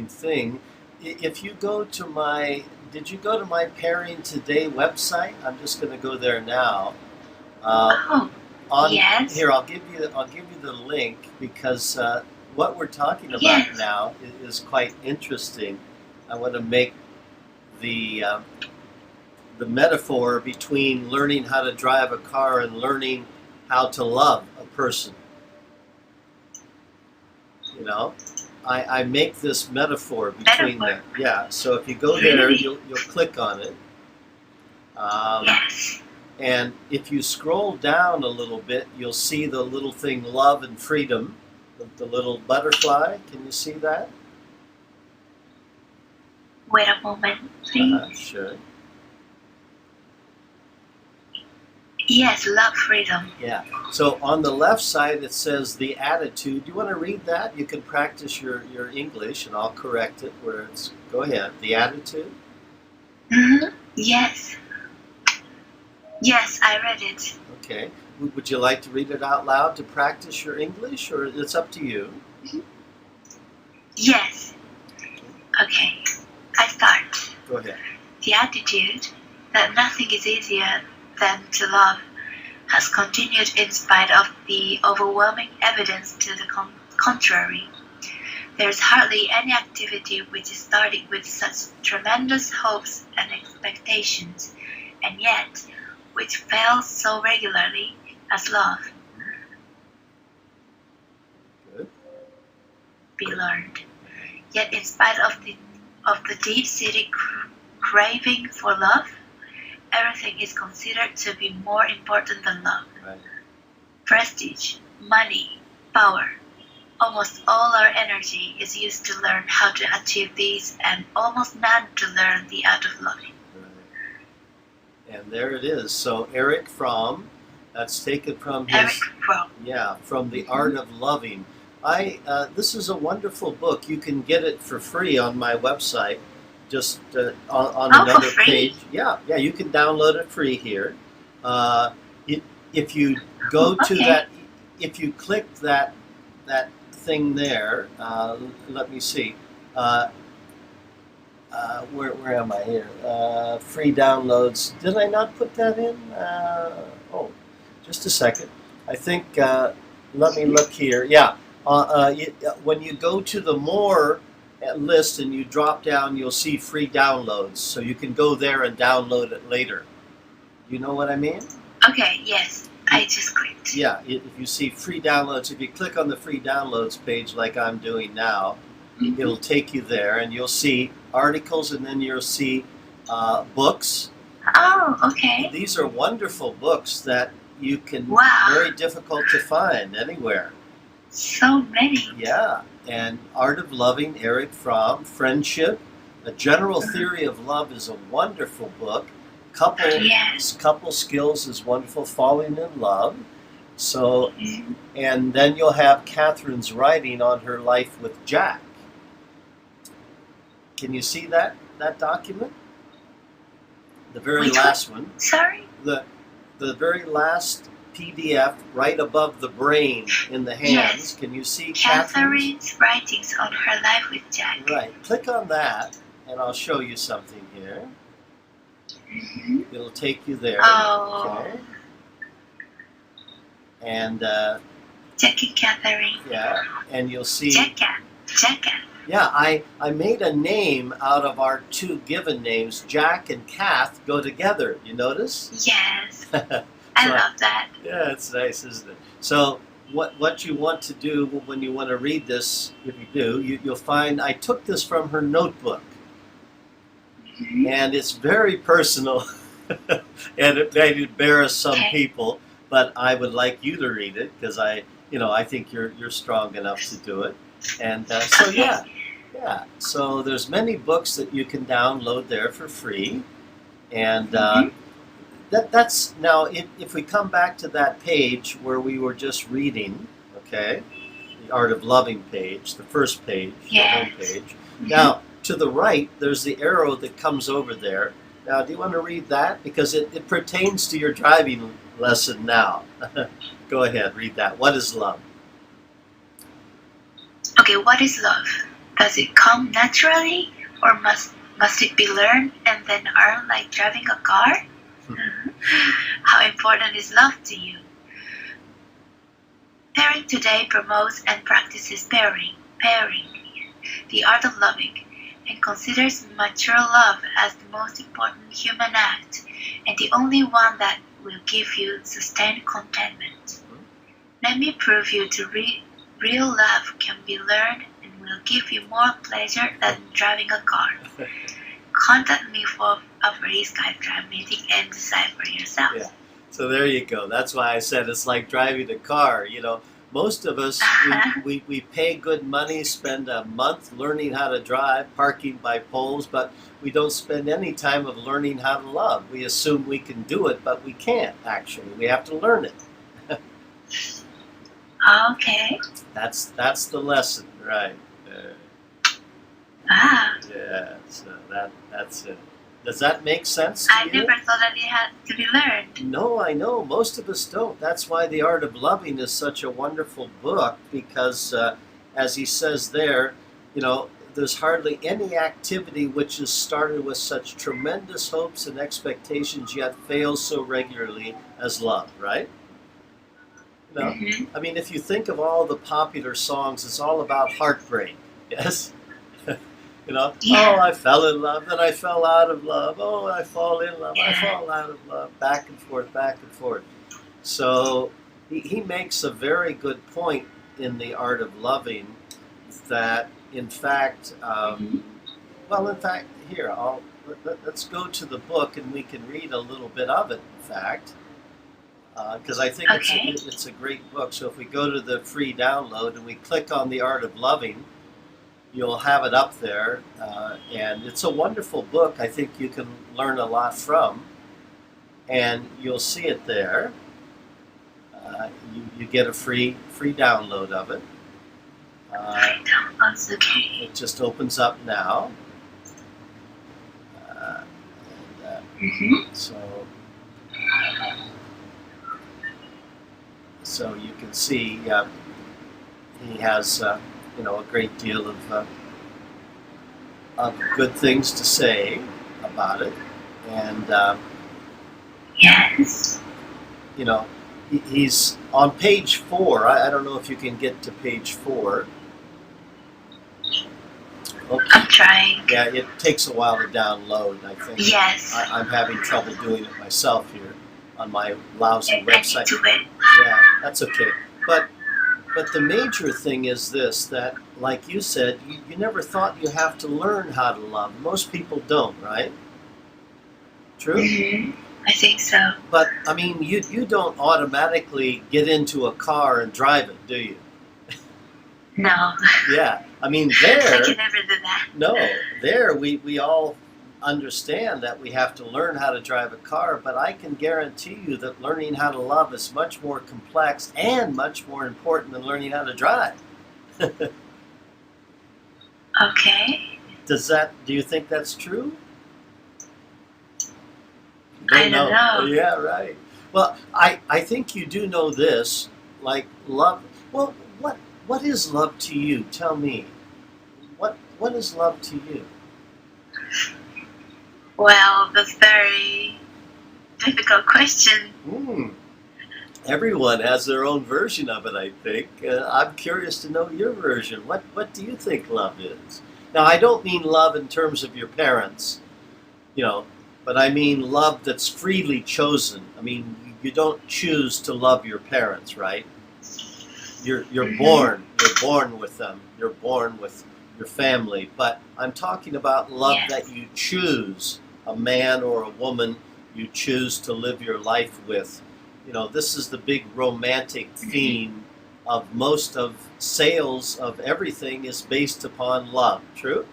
interesting thing. If you go to did you go to my Pairing Today website? I'm just going to go there now. Oh, yes. Here, I'll give you the link because what we're talking about Yes. now is quite interesting. I want to make the metaphor between learning how to drive a car and learning how to love a person. You know, I make this metaphor between them. Yeah. So if you go there, Really? you'll click on it. Yes. And if you scroll down a little bit, you'll see the little thing, love and freedom, the little butterfly. Can you see that? Wait a moment, please. Sure. Yes, love, freedom. Yeah. So on the left side, it says the attitude. Do you want to read that? You can practice your English, and I'll correct it where it's. Go ahead. The attitude. Yes. Yes, I read it. Okay. Would you like to read it out loud to practice your English, or it's up to you? Yes. Okay, I start. Go ahead. The attitude that nothing is easier than to love has continued in spite of the overwhelming evidence to the contrary. There is hardly any activity which is started with such tremendous hopes and expectations, and yet which fails so regularly as love. Good. Be learned. Yet in spite of the deep-seated craving for love, everything is considered to be more important than love. Right. Prestige, money, power. Almost all our energy is used to learn how to achieve these, and almost none to learn the art of loving. Right. And there it is. So Eric Fromm, that's taken from his. Eric Fromm. Yeah, from The Art of Loving. This is a wonderful book. You can get it for free on my website. Just on another for free? page. Yeah, you can download it free here. If you go to that, if you click that thing there, let me see. Where am I here? Free downloads. Did I not put that in? Just a second. I think. Let me look here. Yeah. When you go to the more list and you drop down, you'll see free downloads. So you can go there and download it later. You know what I mean? Okay, yes. I just clicked. Yeah, if you see free downloads, if you click on the free downloads page like I'm doing now, it'll take you there and you'll see articles and then you'll see books. Oh, okay. These are wonderful books that you can, Wow. very difficult to find anywhere. So many. Yeah, and Art of Loving, Eric Fromm, Friendship, A General Theory of Love is a wonderful book. Couple Skills is wonderful, Falling in Love. So, and then you'll have Catherine's writing on her life with Jack. Can you see that document? The very last one. Sorry? The very last PDF right above the brain in the hands. Yes. Can you see Catherine's writings on her life with Jack. Right. Click on that, and I'll show you something here. It'll take you there. Oh. Okay. And Jack and Catherine. yeah, and you'll see. Jack. Yeah, I made a name out of our two given names. Jack and Kath go together. You notice? Yes. I love that. Yeah, it's nice, isn't it? So what you want to do when you want to read this, if you do, you'll find I took this from her notebook. And it's very personal, and it may embarrass some people, but I would like you to read it because I think you're strong enough to do it. And so yeah. So there's many books that you can download there for free, and that's now. If we come back to that page where we were just reading, okay, the Art of Loving page, the first page, the home page. Now, to the right, there's the arrow that comes over there. Now, do you want to read that? Because it pertains to your driving lesson now. Go ahead, read that. What is love? Okay, what is love? Does it come naturally, or must it be learned and then earned like driving a car? How important is love to you? Pairing today promotes and practices pairing, the art of loving, and considers mature love as the most important human act and the only one that will give you sustained contentment. Let me prove you to real love can be learned and will give you more pleasure than driving a car. Contact me for a free Skype trial meeting and decide for yourself. Yeah. So there you go. That's why I said it's like driving a car. You know, most of us, we pay good money, spend a month learning how to drive, parking by poles, but we don't spend any time of learning how to love. We assume we can do it, but we can't, actually. We have to learn it. Okay. That's the lesson, right? Yeah, so that's it. Does that make sense to I you? never thought that it had to be learned. No, I know. Most of us don't. That's why The Art of Loving is such a wonderful book because, as he says there, you know, there's hardly any activity which is started with such tremendous hopes and expectations yet fails so regularly as love, right? You know, I mean, if you think of all the popular songs, it's all about heartbreak, yes? You know, Yeah. oh, I fell in love, then I fell out of love. Oh, I fall in love, I fall out of love. Back and forth, back and forth. So he makes a very good point in The Art of Loving that, in fact, here, let's go to the book and we can read a little bit of it, in fact, because I think it's a great book. So if we go to the free download and we click on The Art of Loving, you'll have it up there, and it's a wonderful book. I think you can learn a lot from, and you'll see it there. You get a free download of it. It just opens up now. So you can see he has you know, a great deal of good things to say about it, and Yes. you know, he's on page 4. I don't know if you can get to page 4. Okay. I'm trying. Yeah, it takes a while to download. I think. Yes. I'm having trouble doing it myself here on my lousy I need website. to wait. Yeah, that's okay. But the major thing is this, that, like you said, you never thought you have to learn how to love. Most people don't, right? True? I think so. But, I mean, you don't automatically get into a car and drive it, do you? No. Yeah. I mean, I there... can never do that. No, there we all understand that we have to learn how to drive a car, but I can guarantee you that learning how to love is much more complex and much more important than learning how to drive. Okay. Do you think that's true? I don't know. Yeah, right. Well, I think you do know this, like love. Well, what is love to you? Tell me. What is love to you? Well, that's a very difficult question. Everyone has their own version of it, I think. I'm curious to know your version. What do you think love is? Now, I don't mean love in terms of your parents, you know, but I mean love that's freely chosen. I mean, you don't choose to love your parents, right? You're born with them. You're born with your family. But I'm talking about love that you choose, a man or a woman you choose to live your life with. You know, this is the big romantic theme of most of sales of everything is based upon love. True?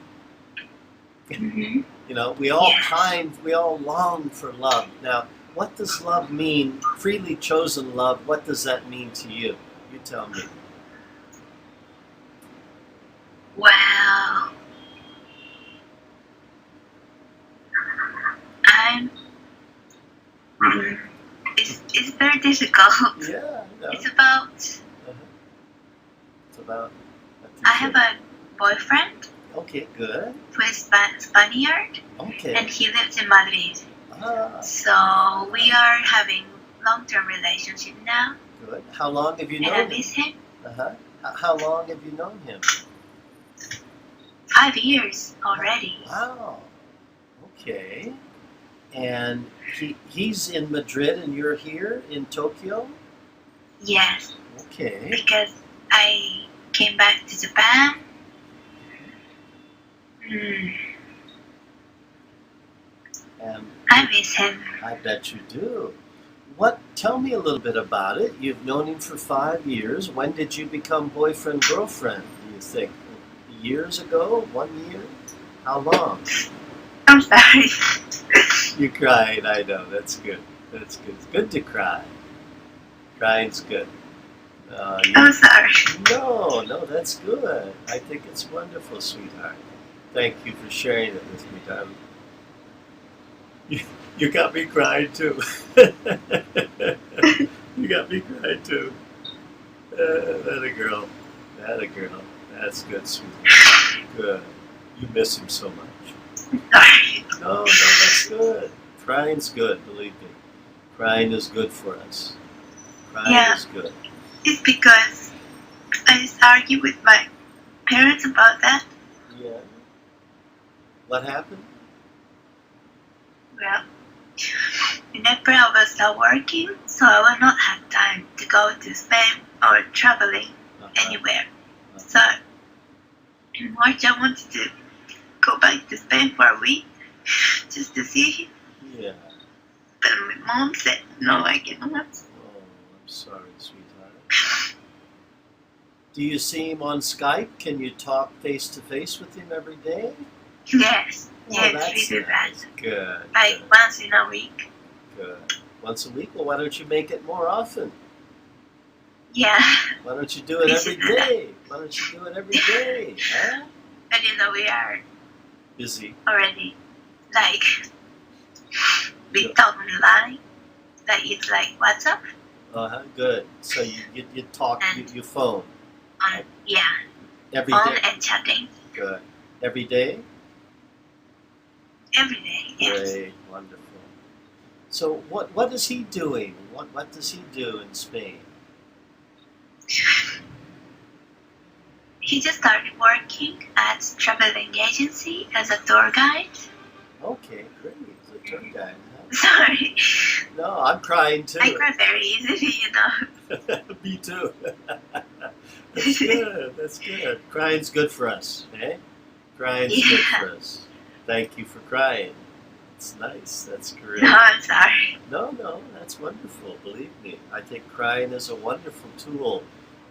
You know, we all long for love. Now, what does love mean? Freely chosen love, what does that mean to you? You tell me. Well, it's very difficult. Yeah, no. It's about. It's about. I have a boyfriend. Okay, good. who is Spaniard, Okay. and he lives in Madrid. Ah, So we are having long-term relationship now, good. How long have you and I known him? miss him. Uh-huh. How long have you known him? 5 years already. Wow. Okay. And he's in Madrid and you're here in Tokyo? Yes, Okay. because I came back to Japan. Hmm, And I miss him. I bet you do. Tell me a little bit about it. You've known him for 5 years. When did you become boyfriend, girlfriend, do you think? Years ago? 1 year? How long? I'm sorry. You cried, I know. That's good. That's good. It's good to cry. Crying's good. I'm sorry. No, that's good. I think it's wonderful, sweetheart. Thank you for sharing it with me, darling. You got me crying too. You got me crying too. That a girl. That a girl. That's good, sweetheart. Good. You miss him so much. Sorry. No, that's good. Crying's good, believe me. Crying is good for us. Crying Yeah. is good. It's because I just argued with my parents about that. Yeah. What happened? Well, in April I will start working, so I will not have time to go to Spain or traveling anywhere. So in March I wanted to go back to Spain for a week just to see him. Yeah. But my mom said, no, I cannot. Oh, I'm sorry, sweetheart. Do you see him on Skype? Can you talk face to face with him every day? Yes, Oh, yes, that's we do that. nice. Good. Like Good. once in a week. Good. Once a week? Well, why don't you make it more often? Yeah, Why don't you do it We every should do that. day? Why don't you do it every day? Huh? but we are Busy. already like we talk online. Like it's like WhatsApp. Good. So you talk, you phone Yeah, every phone day. and chatting Good. Every day? every day. Yes. Great. Wonderful. So what is he doing? What does he do in Spain? He just started working at traveling agency as a tour guide. Okay, great. He's a tour guide. Huh? Sorry, No, I'm crying too. I cry very easily, Me too. That's good. That's good. Crying's good for us, eh? Crying's good Yeah. for us. Thank you for crying. It's nice. That's great. No, I'm sorry. No, that's wonderful. Believe me, I think crying is a wonderful tool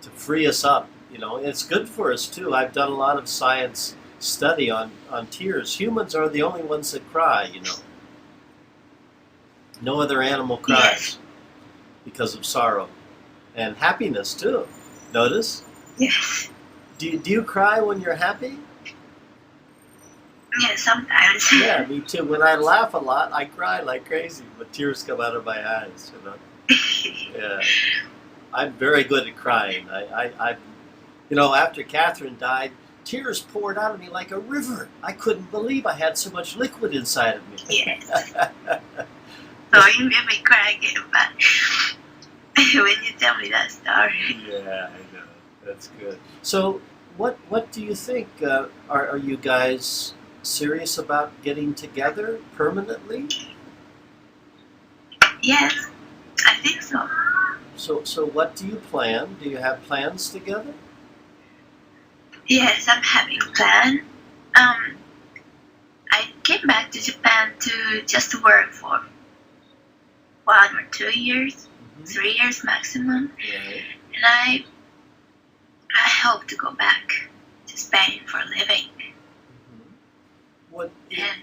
to free us up. It's good for us too. I've done a lot of science study on tears. Humans are the only ones that cry. No other animal cries Yes. because of sorrow and happiness too. Notice? Yes. Do you cry when you're happy? Yeah, sometimes. Yeah, me too. When I laugh a lot, I cry like crazy. But tears come out of my eyes. Yeah. I'm very good at crying. After Catherine died, tears poured out of me like a river. I couldn't believe I had so much liquid inside of me. Yes. So you made me cry again, but when you tell me that story. Yeah, I know. That's good. So, what do you think? Are you guys serious about getting together permanently? Yes, I think so. So what do you plan? Do you have plans together? Yes, I'm having a plan. I came back to Japan to just work for 1 or 2 years, 3 years maximum, Right. and I hope to go back to Spain for living. What? And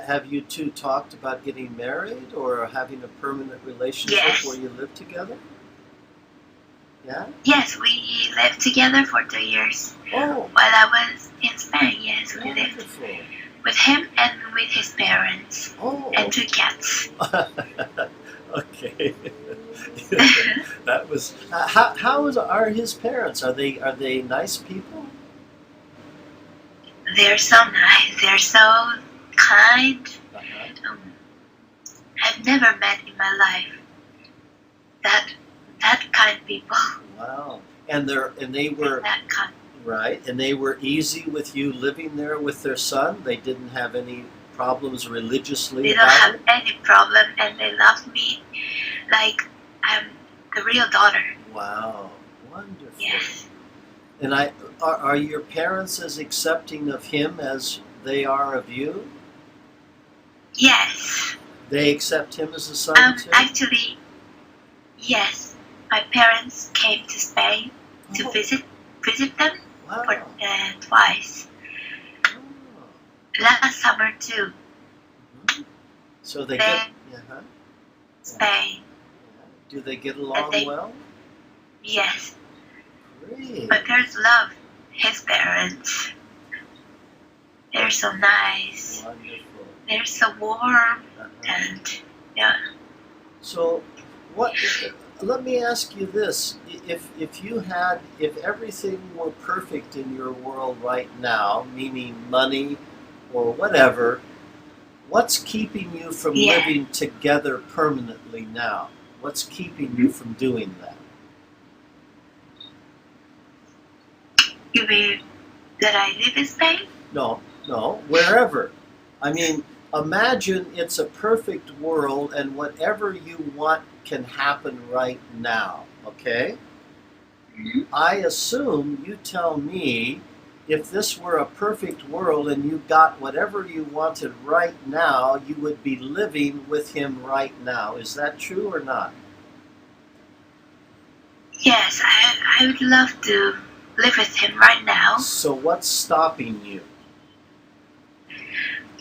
Have you two talked about getting married or having a permanent relationship Yes. where you live together? Yeah. yes, we lived together for 2 years Oh, while I was in Spain. Yes, we lived wonderful. with him and with his parents Oh. and 2 cats. Okay. That was are his parents? Are they nice people? they're so nice. They're so kind. Uh-huh. I've never met in my life that kind people. Wow. And they were That kind. right, and they were easy with you living there with their son. They didn't have any problems religiously They don't about have it. any problem, and they love me like I'm the real daughter. Wow, wonderful. Yes. And are your parents as accepting of him as they are of you? Yes. They accept him as a son too? Actually, yes. My parents came to Spain to Oh, visit them wow. for twice. Oh. Last summer too. Mhm. So they They get, uh-huh. Spain. Do they get along they- well? Yes. Great. My parents love his parents. They're so nice. Wonderful. They're so warm Uh-huh. and yeah. So, what? Let me ask you this: if everything were perfect in your world right now, meaning money or whatever, what's keeping you from Yeah. living together permanently now? What's keeping you from doing that? You mean that I live in Spain? No, wherever. I mean, imagine it's a perfect world and whatever you want can happen right now, okay? Mm-hmm. I assume you tell me if this were a perfect world and you got whatever you wanted right now, you would be living with him right now. Is that true or not? Yes, I would love to live with him right now. So what's stopping you?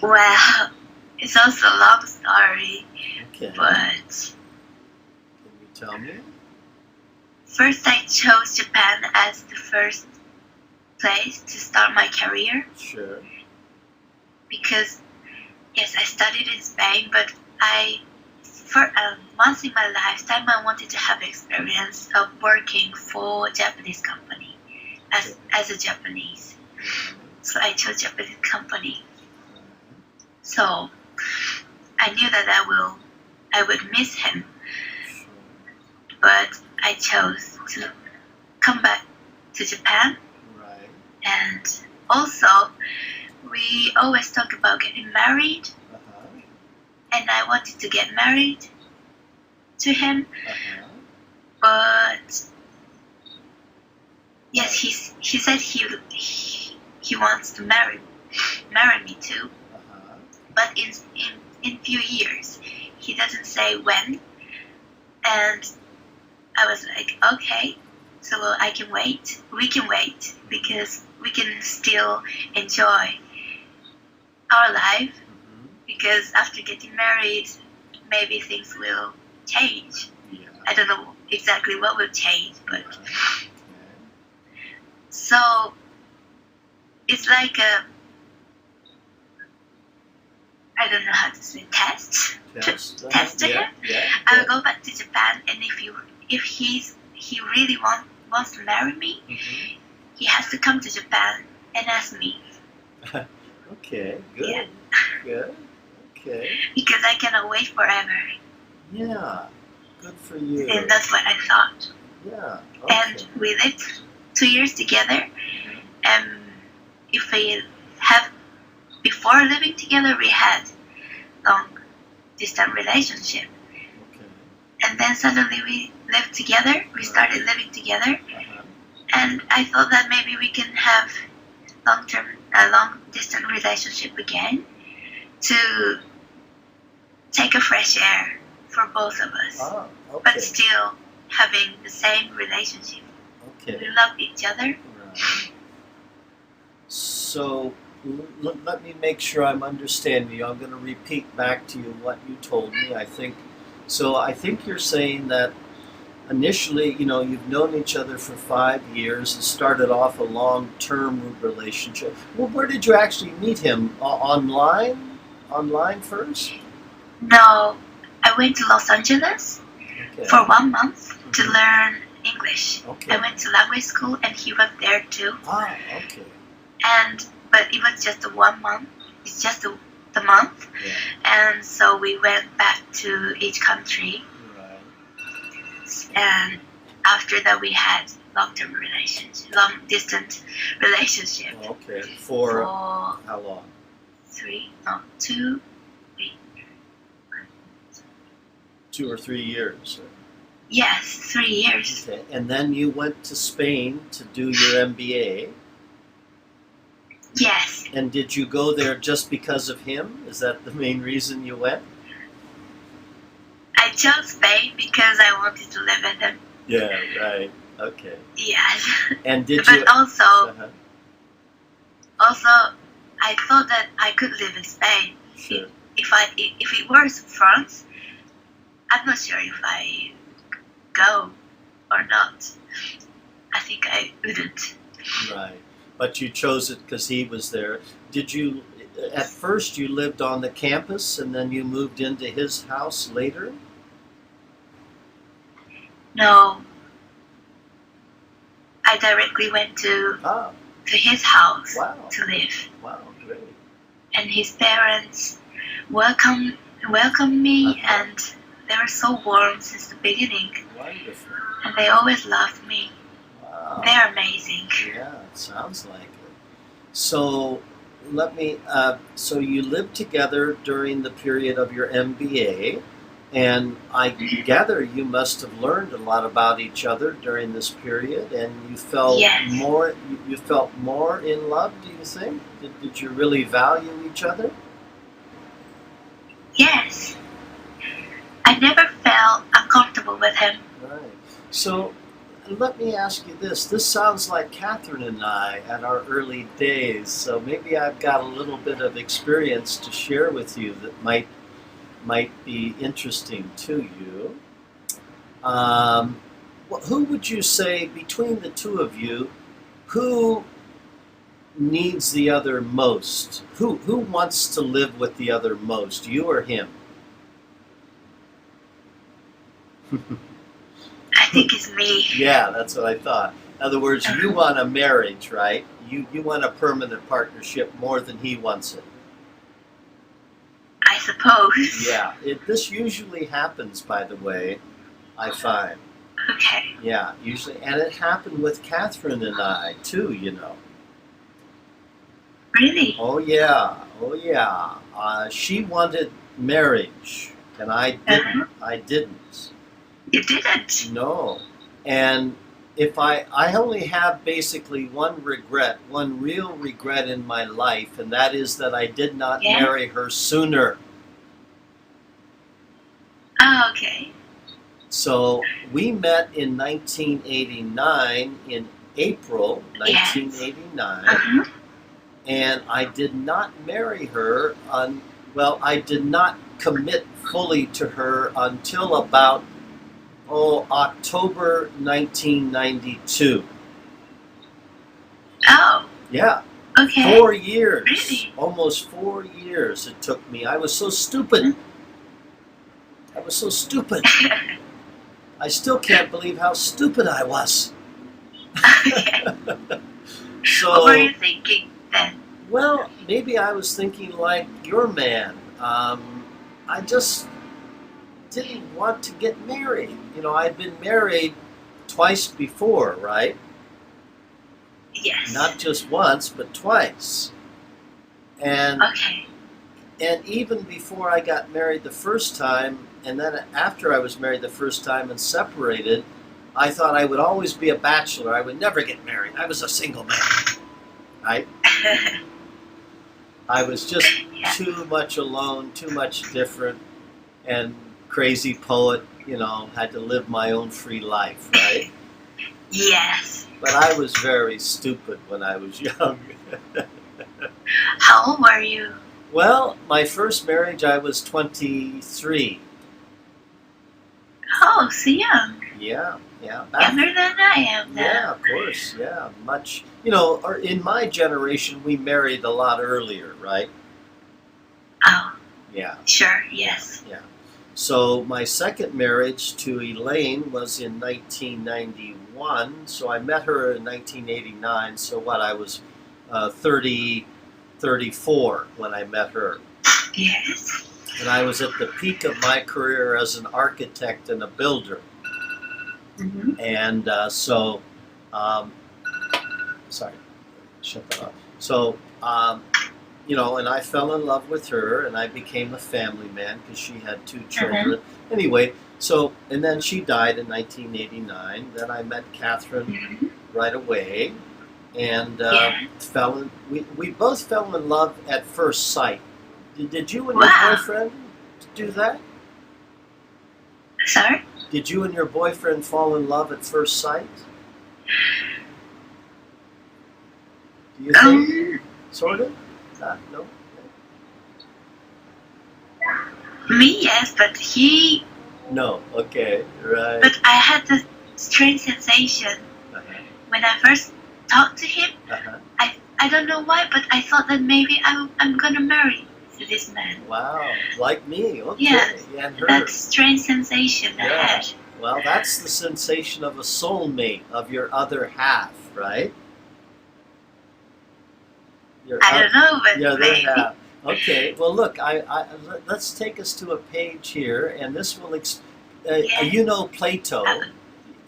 Well, it's also a long story, Okay. but Can you tell me? first I chose Japan as the first place to start my career Sure. because yes, I studied in Spain, but for once in my lifetime I wanted to have experience of working for a Japanese company as a Japanese. So I chose Japanese company. So I knew that I would miss him, but I chose to come back to Japan. Right. And also, we always talk about getting married, Uh-huh. and I wanted to get married to him, Uh-huh. but yes, he said he wants to marry me too, Uh-huh. but in few years. He doesn't say when, and I was like, okay, so I can wait. We can wait because we can still enjoy our life. Mhm. Because after getting married, maybe things will change. Yeah. I don't know exactly what will change, but Okay. so it's like I don't know how to say test. Test. Test to Yeah. him. Yeah. I will go back to Japan, and if he really wants to marry me, Mhm. he has to come to Japan and ask me. Okay. Good. Yeah. Good. Okay. Because I cannot wait forever, Yeah. Good for you. and that's what I thought. Yeah. Okay. And we lived 2 years together, and if we have before living together, we had long distance relationship, Okay. and then suddenly we lived together. We started living together, Uh-huh. and I thought that maybe we can have a long distance relationship again to take a fresh air for both of us, Ah. but Okay. still having the same relationship. We Okay. love each other. Right. So let me make sure I'm understanding you. I'm going to repeat back to you what you told me. I think you're saying that initially, you've known each other for 5 years and started off a long-term relationship. Well, where did you actually meet him? Online? Online first? No, I went to Los Angeles Okay. for 1 month to Mhm. learn English. Okay. I went to language school, and he was there too. Ah, okay. And but it was just 1 month. It's just the month, Yeah. and so we went back to each country, Right. and after that we had long distance relationship Okay. For for how long? 2. 2 or 3 years. Yes, 3 years. Okay. And then you went to Spain to do your MBA. Yes, And did you go there just because of him? Is that the main reason you went? I chose Spain because I wanted to live with him. Yeah, right. Okay. Yes, And did but you? also Uh-huh. I thought that I could live in Spain. Sure. If it was France, I'm not sure if I go or not. I think I wouldn't. Right. But you chose it because he was there. Did you? At first, you lived on the campus, and then you moved into his house later. No, I directly went to Ah, his house wow. to live, Wow, great. and his parents welcomed me, Uh-huh. and they were so warm since the beginning, Wonderful. and they always loved me. Wow. They're amazing. Yeah, it sounds like it. So so you lived together during the period of your MBA, and I gather you must have learned a lot about each other during this period, and you felt Yes. you felt more in love, do you think? Did you really value each other? Yes, I never felt uncomfortable with him. Right. So let me ask you this. This sounds like Catherine and I at our early days, so maybe I've got a little bit of experience to share with you that might be interesting to you. Who would you say, between the two of you, who needs the other most? Who wants to live with the other most, you or him? I think it's me. Yeah, that's what I thought. In other words, you want a marriage, right? You want a permanent partnership more than he wants it. I suppose. Yeah, this usually happens, by the way, I find. Okay. Yeah, usually. And it happened with Catherine and I, too, you know. Really? Oh, yeah. Oh, yeah. She wanted marriage, and I didn't. Uh-huh. I didn't. You didn't. No. And if I only have basically one real regret in my life, and that is that I did not Yeah. marry her sooner. Oh, okay. So we met in 1989, in April 1989, Uh-huh. and I did not marry her I did not commit fully to her until about October 1992. Oh, Yeah, okay. 4 years. Really? Almost 4 years it took me. I was so stupid. I was so stupid. I still can't believe how stupid I was. Okay. So, What were you thinking then? well, maybe I was thinking like your man. I just didn't want to get married. You know, I'd been married twice before, right? Yes. Not just once, but twice. And Okay. even before I got married the first time, and then after I was married the first time and separated, I thought I would always be a bachelor. I would never get married. I was a single man. I was just Yeah. too much alone, too much different, and crazy poet, you know, had to live my own free life, right? Yes. But I was very stupid when I was young. How old were you? Well, my first marriage, I was 23. Oh, so young. Yeah. Younger than I am now. Yeah, of course. Yeah, much. You know, or in my generation, we married a lot earlier, right? Oh, Yeah. sure. Yes. Yeah. So my second marriage to Elaine was in 1991. So I met her in 1989. So what? I was 30. 34 when I met her. Yes. And I was at the peak of my career as an architect and a builder. Mm-hmm. And sorry, shut that off. So, and I fell in love with her, and I became a family man because she had 2 children. Anyway, and then she died in 1989. Then I met Catherine right away, and we both fell in love at first sight. Did you and your boyfriend do that? Sorry? Did you and your boyfriend fall in love at first sight? Do you think? Sort of? No? Me, yes, but he... No, okay, right. But I had the strange sensation when I first talked to him. I don't know why, but I thought that maybe I'm gonna marry this man. Wow, like me, okay. Yes, and her. that strange sensation I had. Well, that's the sensation of a soulmate, of your other half, right? I don't know, but maybe. Half. Okay, well look, let's take us to a page here, and this will, you know Plato.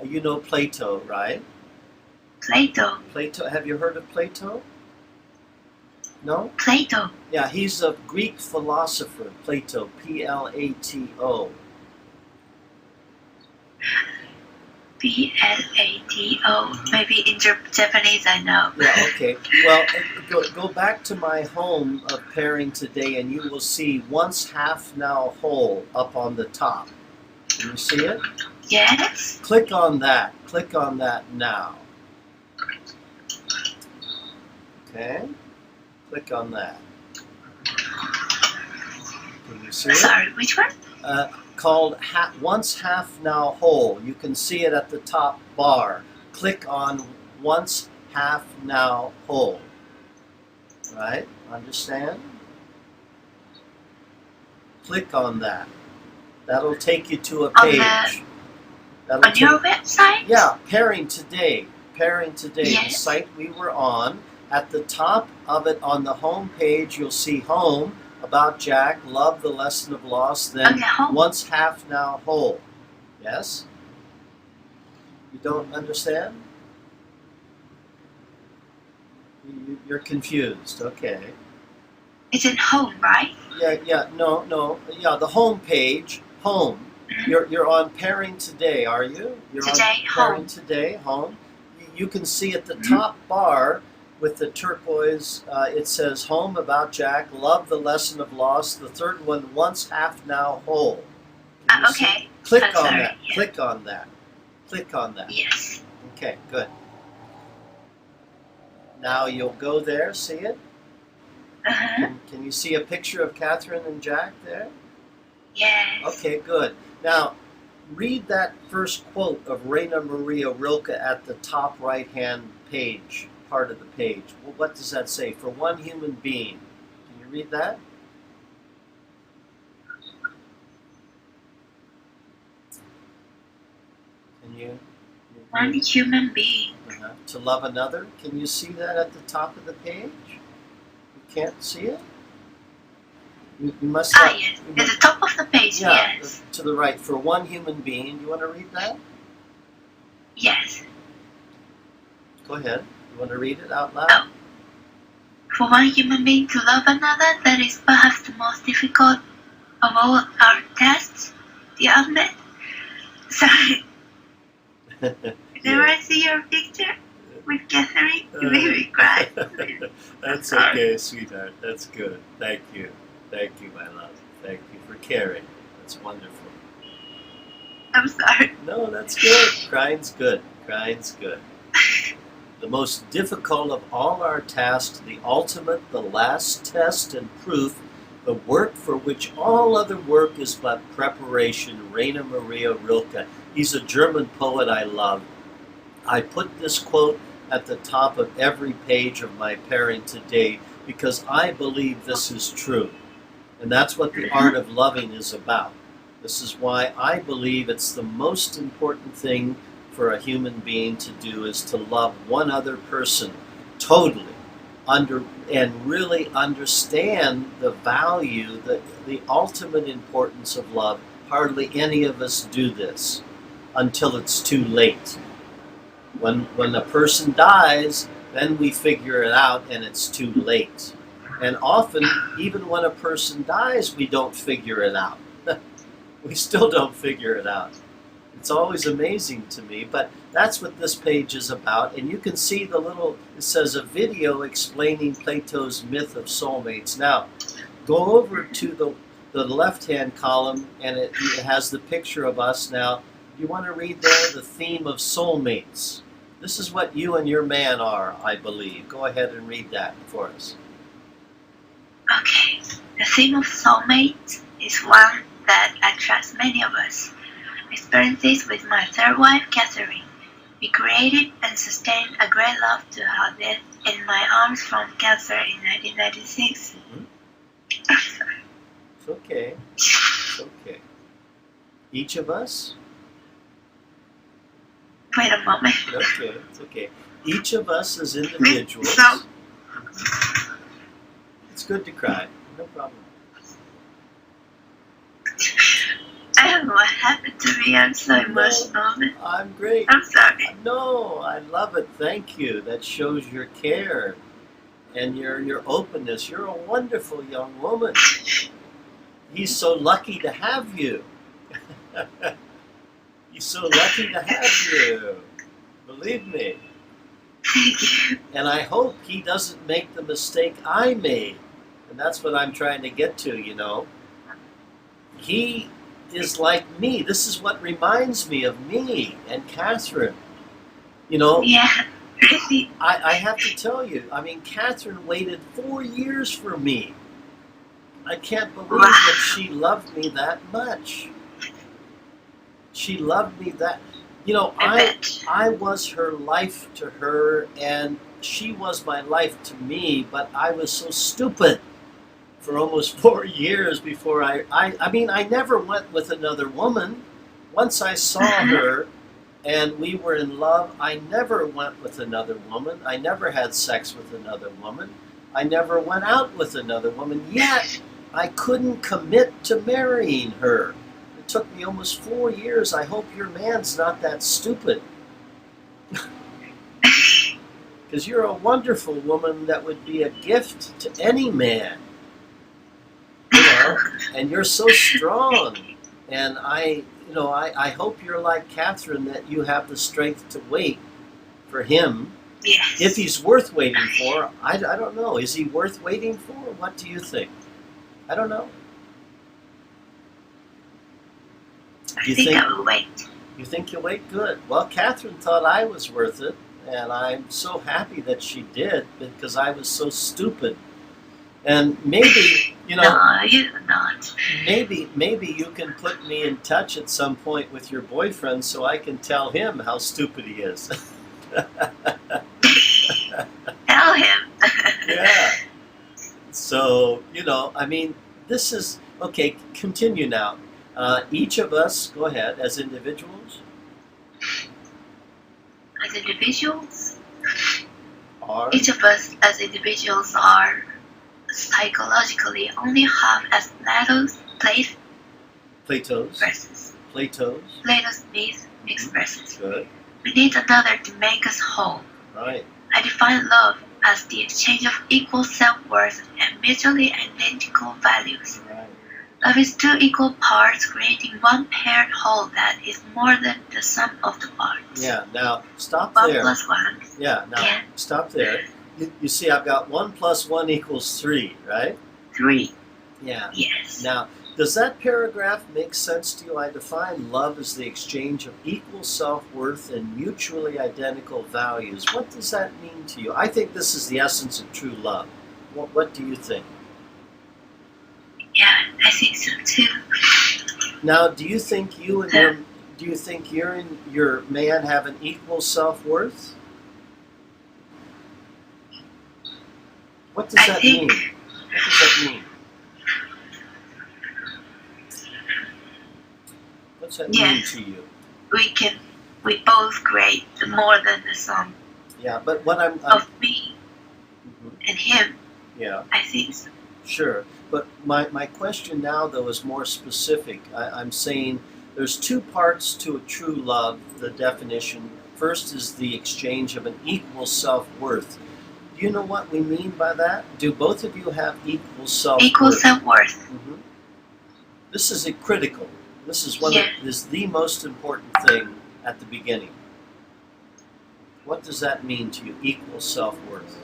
You know Plato, right? Plato. Plato, have you heard of Plato? No? Plato. Yeah, he's a Greek philosopher, Plato, Plato. Plato. Maybe in Japanese I know. Yeah, okay. Well, go back to my home of pairing today, and you will see once half, now whole up on the top. Can you see it? Yes. Click on that. Click on that now. Okay. Click on that. Can you see it? Sorry, which one? Called Once Half Now Whole. You can see it at the top bar. Click on Once Half Now Whole. Right? Understand? Click on that. That'll take you to a page. On your website? Yeah, Pairing Today. Pairing Today, yes. The site we were on. At the top of it, on the home page, you'll see Home, About Jack, Love, The Lesson of Loss, then Once Half Now Whole. Yes? You don't understand? You're confused, okay. It's in Home, right? No. Yeah, the home page, Home. You're on Pairing Today, are you? You're today, on Pairing Today, Home. You can see at the top bar with the turquoise, it says Home, About Jack, Love, The Lesson of Loss. The third one, Once Half Now Whole. Okay. Click on that. Yeah. Click on that. Click on that. Yes. Okay, good. Now you'll go there, see it? Can you see a picture of Catherine and Jack there? Yes. Okay, good. Now, read that first quote of Rainer Maria Rilke at the top right-hand page, part of the page. Well, what does that say? For one human being. Can you read that? Can you? One human being. To love another. Can you see that at the top of the page? You can't see it? You must not, yes. At the top of the page, yes. To the right. For one human being. You want to read that? Yes. Go ahead. You want to read it out loud? Oh. For one human being to love another, that is perhaps the most difficult of all our tasks, the ultimate. Sorry. Whenever I see your picture with Catherine, you make me cry. That's okay, sweetheart. That's good. Thank you. Thank you, my love. Thank you for caring. That's wonderful. I'm sorry. No, that's good. Crying's good. Crying's good. The most difficult of all our tasks, the ultimate, the last test and proof, the work for which all other work is but preparation, Rainer Maria Rilke. He's a German poet I love. I put this quote at the top of every page of my Pairing Today because I believe this is true. And that's what the art of loving is about. This is why I believe it's the most important thing for a human being to do is to love one other person totally. and really understand the value, the ultimate importance of love. Hardly any of us do this until it's too late. When a person dies, then we figure it out and it's too late. And often, even when a person dies, we don't figure it out. We still don't figure it out. It's always amazing to me, but that's what this page is about. And you can see it says a video explaining Plato's myth of soulmates. Now, go over to the left-hand column, and it has the picture of us. Now, you want to read there the theme of soulmates. This is what you and your man are, I believe. Go ahead and read that for us. Okay, the theme of soulmate is one that attracts many of us. Experiences with my third wife, Catherine. We created and sustained a great love to her death in my arms from cancer in 1996. Mm-hmm. I'm sorry. It's okay. It's okay. Each of us? Wait a moment. Okay, it's okay. Each of us as individuals. So, it's good to cry. No problem. I don't know what happened to me. I'm so emotional. I'm great. I'm sorry. No, I love it. Thank you. That shows your care and your openness. You're a wonderful young woman. He's so lucky to have you. He's so lucky to have you. Believe me. Thank you. And I hope he doesn't make the mistake I made. And that's what I'm trying to get to, you know. He is like me. This is what reminds me of me and Catherine. You know, Yeah, really. I have to tell you, I mean, Catherine waited 4 years for me. I can't believe that she loved me that much. She loved me that, you know, I was her life to her, and she was my life to me, but I was so stupid for almost 4 years before I mean, I never went with another woman. Once I saw her and we were in love, I never went with another woman. I never had sex with another woman. I never went out with another woman, yet I couldn't commit to marrying her. It took me almost 4 years. I hope your man's not that stupid. Because you're a wonderful woman that would be a gift to any man. You know, and you're so strong. And I hope you're like Catherine, that you have the strength to wait for him. Yes. If he's worth waiting for, I don't know. Is he worth waiting for? What do you think? I don't know. I think I will wait. You think you'll wait? Good. Well, Catherine thought I was worth it, and I'm so happy that she did, because I was so stupid. And maybe, you know, No, you're not. maybe you can put me in touch at some point with your boyfriend so I can tell him how stupid he is. Tell him. Yeah. So, you know, I mean, this is, okay, continue now. Each of us, go ahead, as individuals. As individuals, Are. each of us as individuals are psychologically only half as Plato's. Plato's myth expresses. Good. We need another to make us whole. Right. I define love as the exchange of equal self-worth and mutually identical values. Right. Love is two equal parts creating one paired whole that is more than the sum of the parts. Yeah. Now stop 1 there. plus 1. Yeah. Now Yeah. stop there. You see, I've got 1 + 1 = 3, right? 3. Yeah. Yes. Now, does that paragraph make sense to you? I define love as the exchange of equal self-worth and mutually identical values. What does that mean to you? I think this is the essence of true love. What do you think? Yeah, I think so too. Now, do you think you and your man have an equal self-worth? What does that mean? What does that mean? What's that mean to you? We both create more than the sum Yeah, but what I'm of me Mhm. and him. Yeah. I think so. Sure. But my question now, though, is more specific. I'm saying there's two parts to a true love, the definition. First is the exchange of an equal self-worth. Do you know what we mean by that? Do both of you have equal self-worth? Equal self-worth. Mm-hmm. This is critical. This is is the most important thing at the beginning. What does that mean to you, equal self-worth?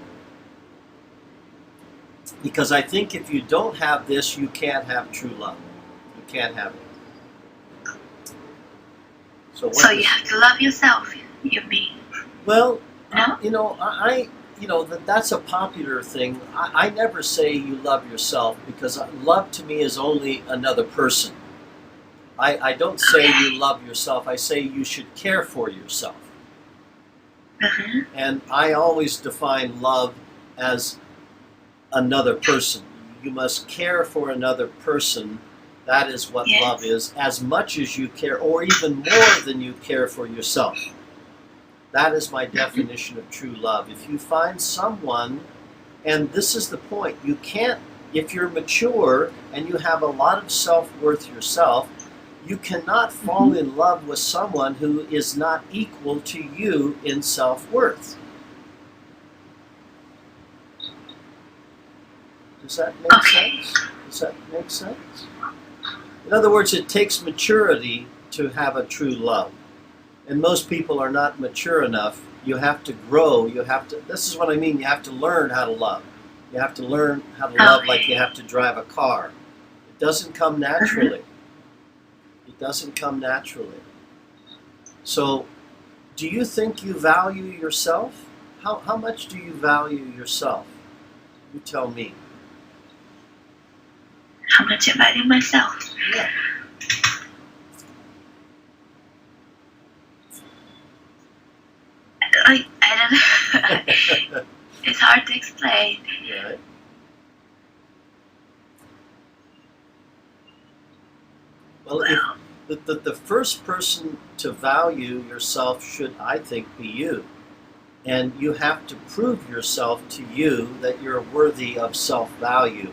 Because I think if you don't have this, you can't have true love. You can't have it. So you have to love yourself, you mean? Well, no? That's a popular thing. I never say you love yourself, because love to me is only another person. I don't say you love yourself. I say you should care for yourself. Mm-hmm. And I always define love as another person. You must care for another person. That is what love is, as much as you care, or even more than you care for yourself. That is my definition of true love. If you find someone, and this is the point, you can't, if you're mature and you have a lot of self-worth yourself, you cannot fall in love with someone who is not equal to you in self-worth. Does that make sense? Does that make sense? In other words, it takes maturity to have a true love. And most people are not mature enough. You have to grow. This is what I mean. You have to learn how to love. You have to learn how to love like you have to drive a car. It doesn't come naturally. It doesn't come naturally. So, do you think you value yourself? How much do you value yourself? You tell me. How much I value myself? Yeah. I don't know. It's hard to explain. Right. Well, if the first person to value yourself should, I think, be you. And you have to prove yourself to you that you're worthy of self-value.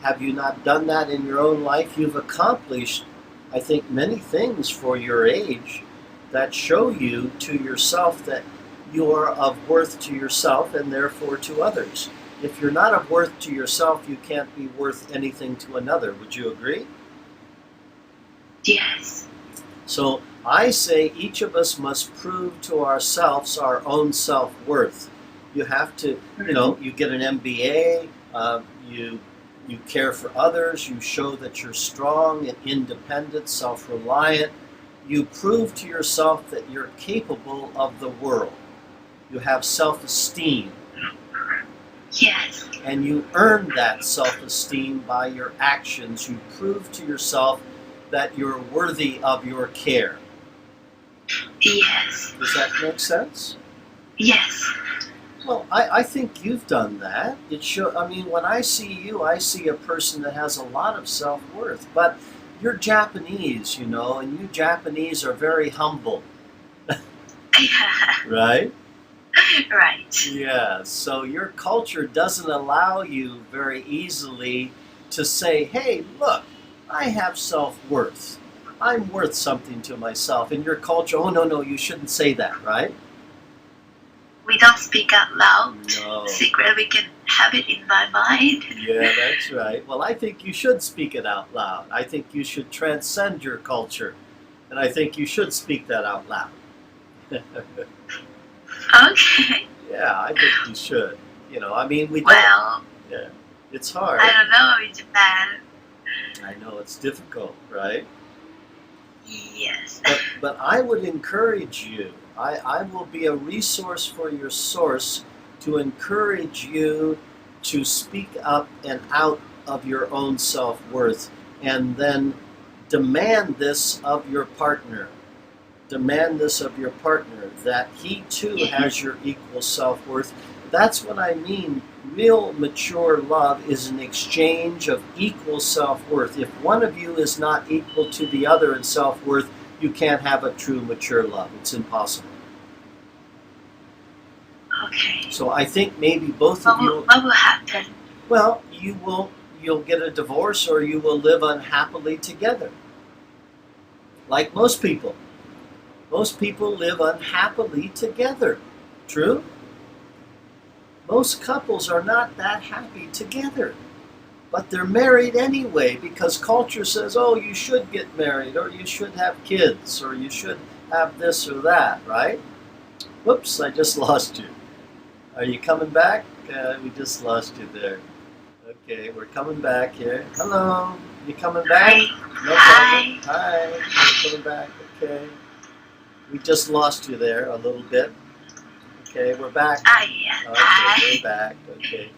Have you not done that in your own life? You've accomplished, I think, many things for your age that show you to yourself that you are of worth to yourself and therefore to others. If you're not of worth to yourself, you can't be worth anything to another. Would you agree? Yes. So I say each of us must prove to ourselves our own self-worth. You have to, you get an MBA, you care for others, you show that you're strong and independent, self-reliant. You prove to yourself that you're capable of the world. You have self-esteem. Yes. And you earn that self-esteem by your actions. You prove to yourself that you're worthy of your care. Yes. Does that make sense? Yes. Well, I think you've done that. When I see you, I see a person that has a lot of self-worth. But you're Japanese, and you Japanese are very humble. Right? Right. Yeah, so your culture doesn't allow you very easily to say, hey, look, I have self-worth. I'm worth something to myself. In your culture, oh, no, you shouldn't say that, right? We don't speak out loud. No. Secretly, we can have it in my mind. Yeah, that's right. Well, I think you should speak it out loud. I think you should transcend your culture. And I think you should speak that out loud. Okay. Yeah, I think you should. We don't. Well, yeah, it's hard. I don't know in Japan. I know it's difficult, right? Yes. But I would encourage you. I will be a resource for your source to encourage you to speak up and out of your own self-worth, and then demand this of your partner. Demand this of your partner, that he too has your equal self-worth. That's what I mean. Real mature love is an exchange of equal self-worth. If one of you is not equal to the other in self-worth, you can't have a true mature love. It's impossible. Okay. So I think maybe both of you, What will happen? well, you'll get a divorce or you will live unhappily together. Like most people. Most people live unhappily together. True? Most couples are not that happy together. But they're married anyway because culture says, oh, you should get married or you should have kids or you should have this or that, right? Whoops, I just lost you. Are you coming back? We just lost you there. Okay, we're coming back here. Hello, you coming back? Hi. No Hi. problem. Hi, you're coming back. Okay. We just lost you there a little bit. Okay, we're back. Yeah. Okay, Hi. we're back. Okay.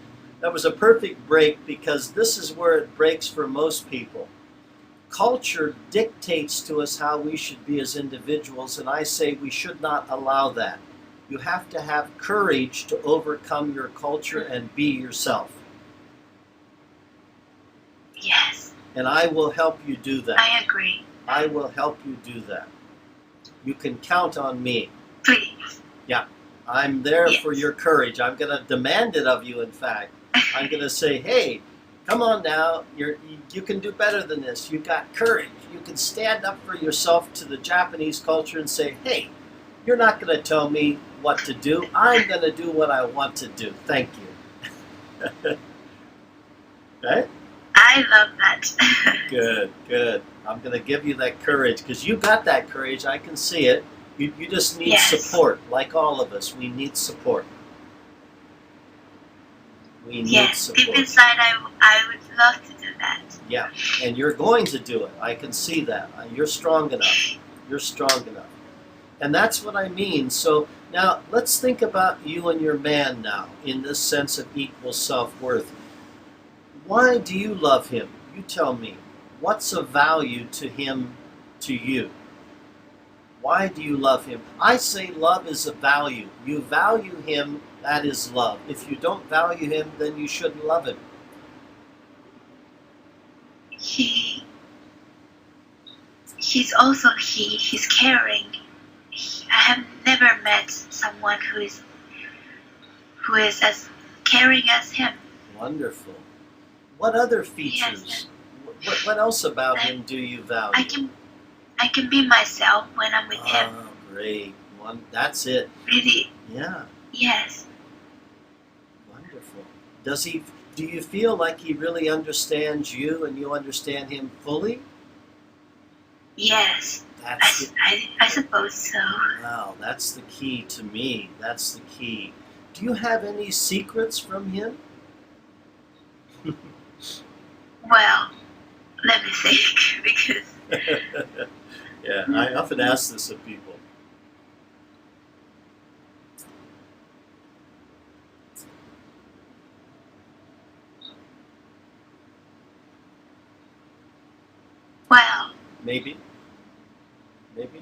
That was a perfect break because this is where it breaks for most people. Culture dictates to us how we should be as individuals, and I say we should not allow that. You have to have courage to overcome your culture and be yourself. Yes. And I will help you do that. I agree. I will help you do that. You can count on me. Please. Yeah. I'm there Yes. for your courage. I'm going to demand it of you, in fact. I'm going to say, hey, come on now. You can do better than this. You got courage. You can stand up for yourself to the Japanese culture and say, hey, you're not going to tell me what to do. I'm going to do what I want to do. Thank you. Right? I love that. Good, good. I'm going to give you that courage because you got that courage. I can see it. You just need Yes. support, like all of us. We need support. We need Yes. support. Deep inside, I would love to do that. Yeah, and you're going to do it. I can see that. You're strong enough. You're strong enough. And that's what I mean. So now let's think about you and your man now in this sense of equal self-worth. Why do you love him? You tell me. What's of value to him, to you? Why do you love him? I say love is a value. You value him, that is love. If you don't value him, then you shouldn't love him. He's caring. I have never met someone who is as caring as him. Wonderful. What other features? Yes. What else about him do you value? I can be myself when I'm with him. Oh, great. That's it. Really. Yeah. Yes. Wonderful. Do you feel like he really understands you and you understand him fully? Yes. I suppose so. Wow, that's the key to me. That's the key. Do you have any secrets from him? Well, let me think because Yeah, I often ask this of people. well, Maybe? Maybe?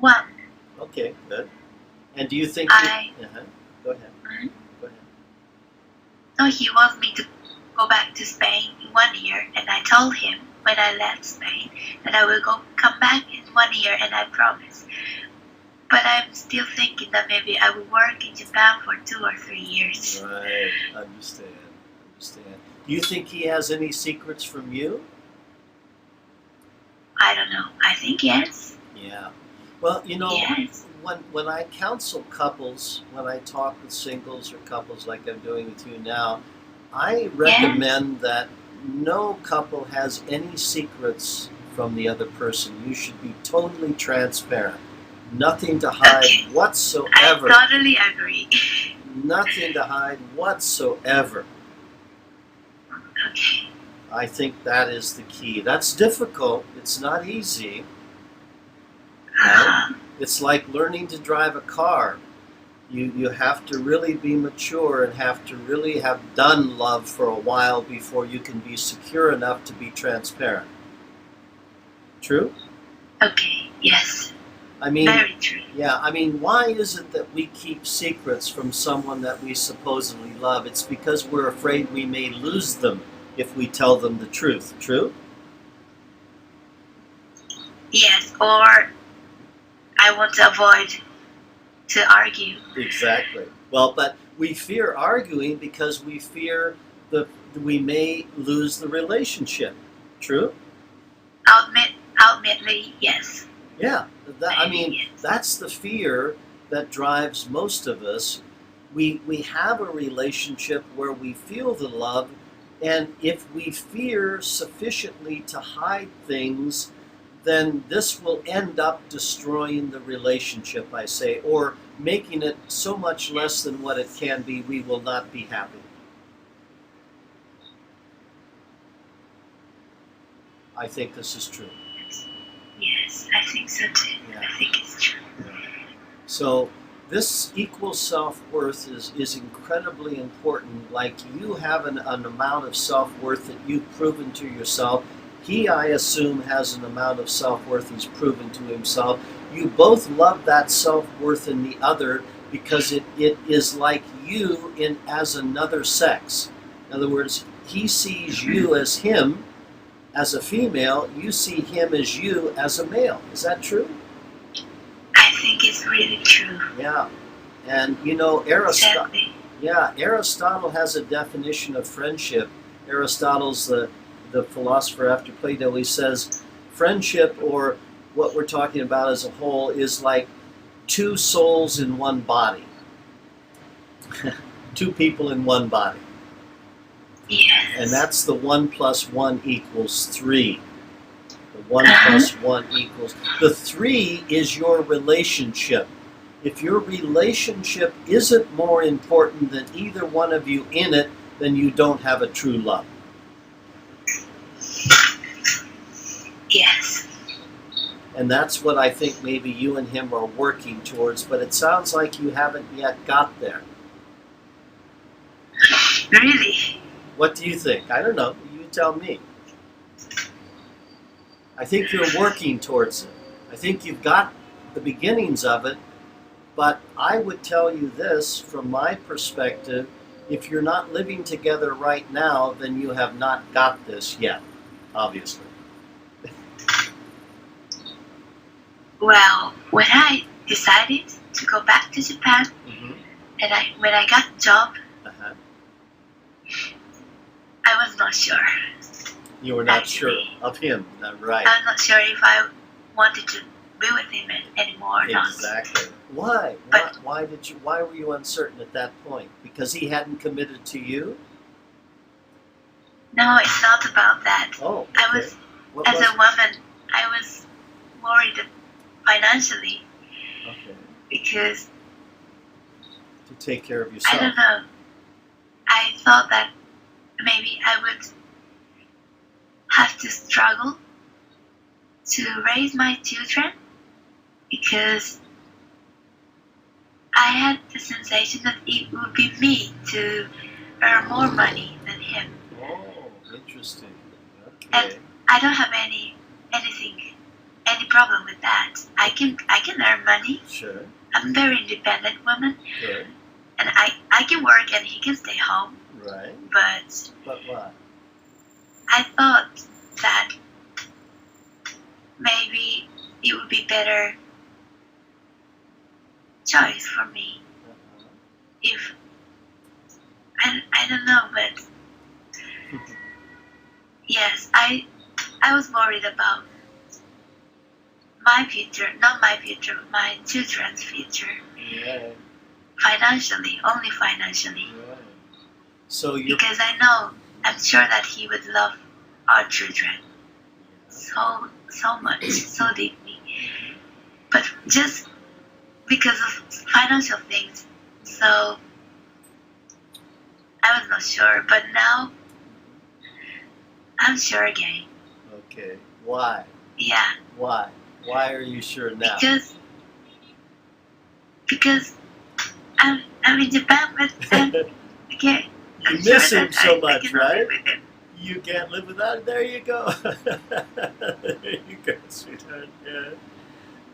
one. Okay, good. And do you think Go ahead. Mhm. Go ahead. No, he wants me to go back to Spain in 1 year, and I told him when I left Spain that I will come back in 1 year, and I promise. But I'm still thinking that maybe I will work in Japan for 2 or 3 years. Right. Understand. Do you think he has any secrets from you? I don't know. I think yes. Yeah. Well, Yes. when I counsel couples, when I talk with singles or couples like I'm doing with you now, I recommend that no couple has any secrets from the other person. You should be totally transparent. Nothing to hide whatsoever. I totally agree. Nothing to hide whatsoever. Okay. I think that is the key. That's difficult. It's not easy. Right? It's like learning to drive a car. You have to really be mature and have to really have done love for a while before you can be secure enough to be transparent. True? Okay. Yes. I mean, very true. yeah, I mean, why is it that we keep secrets from someone that we supposedly love? It's because we're afraid we may lose them if we tell them the truth. True? Yes, or I want to avoid to argue. Exactly. Well, but we fear arguing because we fear we may lose the relationship. True? Ultimately, yes. Yeah. I Maybe, mean, yes. that's the fear that drives most of us. We have a relationship where we feel the love, and if we fear sufficiently to hide things, then this will end up destroying the relationship, I say, or making it so much less than what it can be, we will not be happy. I think this is true. Yes, I think so too. Yeah. I think it's true. So this equal self-worth is incredibly important. Like you have an amount of self-worth that you've proven to yourself. He, I assume, has an amount of self-worth he's proven to himself. You both love that self-worth in the other because it is like you in as another sex. In other words, he sees you as him as a female, you see him as you as a male. Is that true? I think it's really true. Yeah. And you know, Exactly. Aristotle has a definition of friendship. Aristotle's the philosopher after Plato. He says friendship, or what we're talking about as a whole, is like two souls in one body. Two people in one body. Yes. And that's the 1 + 1 = 3. The 1 + 1 equals. The 3 is your relationship. If your relationship isn't more important than either one of you in it, then you don't have a true love. Yes. And that's what I think maybe you and him are working towards, but it sounds like you haven't yet got there. Really? What do you think? I don't know. You tell me. I think you're working towards it. I think you've got the beginnings of it, but I would tell you this from my perspective, if you're not living together right now, then you have not got this yet, obviously. Well, when I decided to go back to Japan, and when I got the job, I was not sure. You were not Actually, sure of him, right? I'm not sure if I wanted to be with him anymore or not. Exactly. Why? But- Why were you uncertain at that point? Because he hadn't committed to you? No, it's not about that. Oh, okay. I was, What as was a woman, I was worried financially okay. because To take care of I yourself. don't know. I thought that maybe I would have to struggle to raise my children because I had the sensation that it would be me to earn more money than him. Oh, interesting. Okay. And I don't have any problem with that. I can earn money. Sure. I'm a very independent woman, Good. and I can work and he can stay home. Right. But But what? I thought that maybe it would be better choice for me if I don't know, but yes, I was worried about my future, not my future, my children's future, Yeah. financially, only financially, Right. So you're because I'm sure that he would love our children so much, so deeply, but just because of financial things, so I was not sure, but now I'm sure again. okay. Why? Yeah, Why? Why are you sure now? because I'm in Japan, but again, You I'm miss sure him that so I much, cannot right? live with him. You can't live without it. There you go. There you go, sweetheart. Yeah.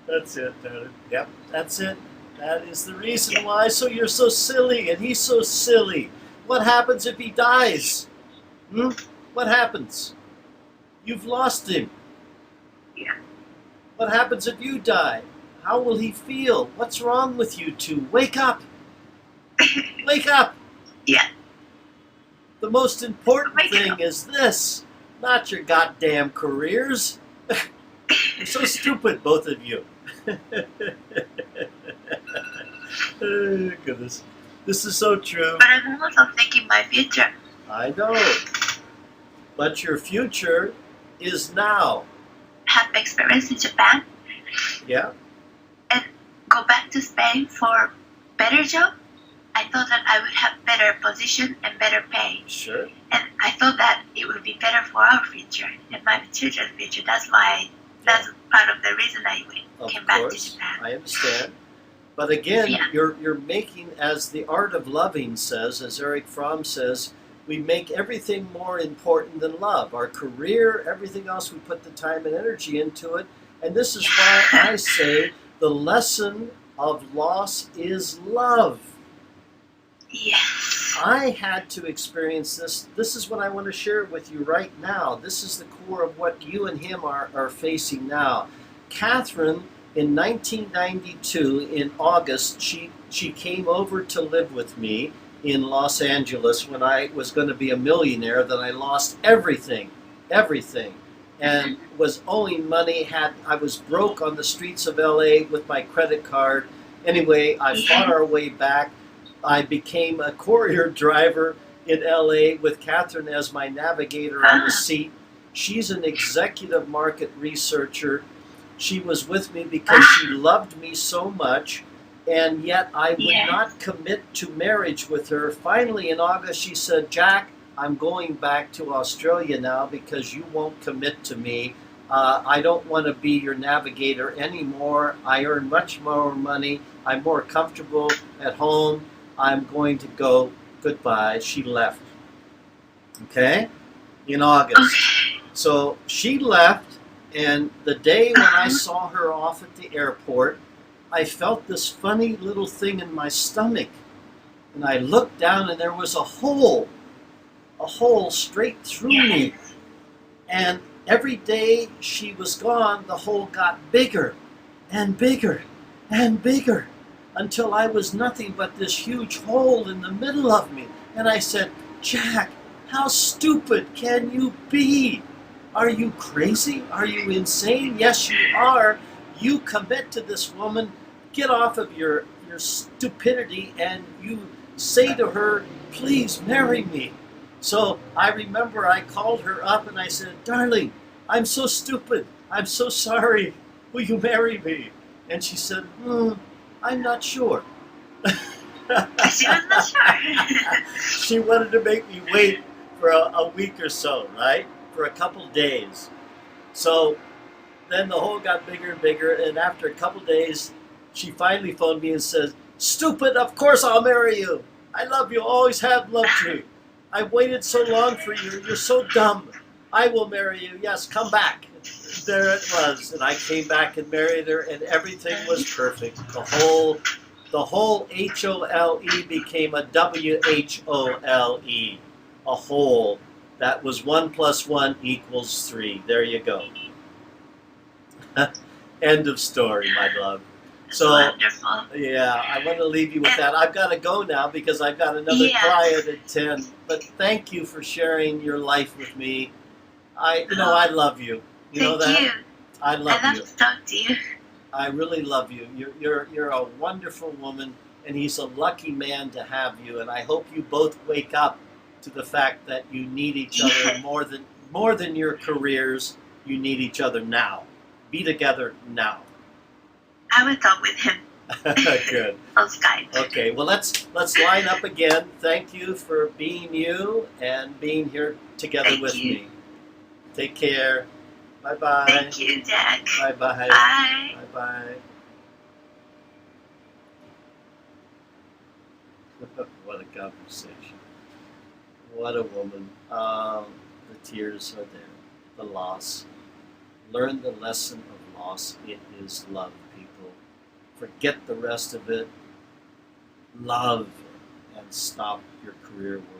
That's it, darling. Yep, that's it. That is the reason why. So you're so silly, and he's so silly. What happens if he dies? What happens? You've lost him. Yeah. What happens if you die? How will he feel? What's wrong with you two? Wake up. Wake up! Yeah. The most important Wake thing up. is this, not your goddamn careers. You're so stupid, both of you. Oh, goodness. This is so true. But I'm also thinking my future. I know. But your future is now. Have experience in Japan Yeah? and go back to Spain for better job. I thought that I would have better position and better pay. Sure. And I thought that it would be better for our future and my children's future. That's part of the reason I came back to Japan. I understand. But again, Yeah. you're making, as the art of loving says, as Eric Fromm says, we make everything more important than love. Our career, everything else, we put the time and energy into it. And this is why I say the lesson of loss is love. Yes. I had to experience this. This is what I want to share with you right now. This is the core of what you and him are facing now. Catherine, in 1992, in August, she came over to live with me in Los Angeles when I was going to be a millionaire. Then I lost everything, and was owing money. I was broke on the streets of LA with my credit card. Anyway, I fought our way back. I became a courier driver in LA with Catherine as my navigator on the seat. She's an executive market researcher. She was with me because she loved me so much, and yet I would not commit to marriage with her. Finally, in August, she said, "Jack, I'm going back to Australia now because you won't commit to me. I don't want to be your navigator anymore. I earn much more money. I'm more comfortable at home. I'm going to go. Goodbye." She left. Okay? In August. So she left, and the day when I saw her off at the airport, I felt this funny little thing in my stomach. And I looked down, and there was a hole straight through me. And every day she was gone, the hole got bigger and bigger and bigger, until I was nothing but this huge hole in the middle of me. And I said, "Jack, how stupid can you be? Are you crazy? Are you insane? Yes, you are. You commit to this woman, get off of your stupidity, and you say to her, 'Please marry me.'" So I remember I called her up and I said, "Darling, I'm so stupid. I'm so sorry. Will you marry me?" And she said, "I'm not sure." She was not sure. She wanted to make me wait for a week or so, right? For a couple days. So then the hole got bigger and bigger, and after a couple days, she finally phoned me and said, "Stupid, of course I'll marry you. I love you, always have loved you. I've waited so long for you. You're so dumb. I will marry you. Yes, come back." There it was, and I came back and married her, and everything was perfect. The whole HOLE became a WHOLE, a whole. That was 1 + 1 = 3. There you go. End of story, my love. So, wonderful. Yeah, I want to leave you with that. I've got to go now because I've got another client at 10. But thank you for sharing your life with me. I love you. You know that? Thank you. I love I you. love to talk to you. I really love you. You're a wonderful woman, and he's a lucky man to have you. And I hope you both wake up to the fact that you need each other more than your careers. You need each other now. Be together now. I will talk with him Good. on Skype. Okay. Well, let's line up again. Thank you for being you and being here together with me. Take care. Bye-bye. Thank you, Jack. Bye-bye. Bye. Bye-bye. What a conversation. What a woman. The tears are there. The loss. Learn the lesson of loss. It is love, people. Forget the rest of it. Love and stop your career work.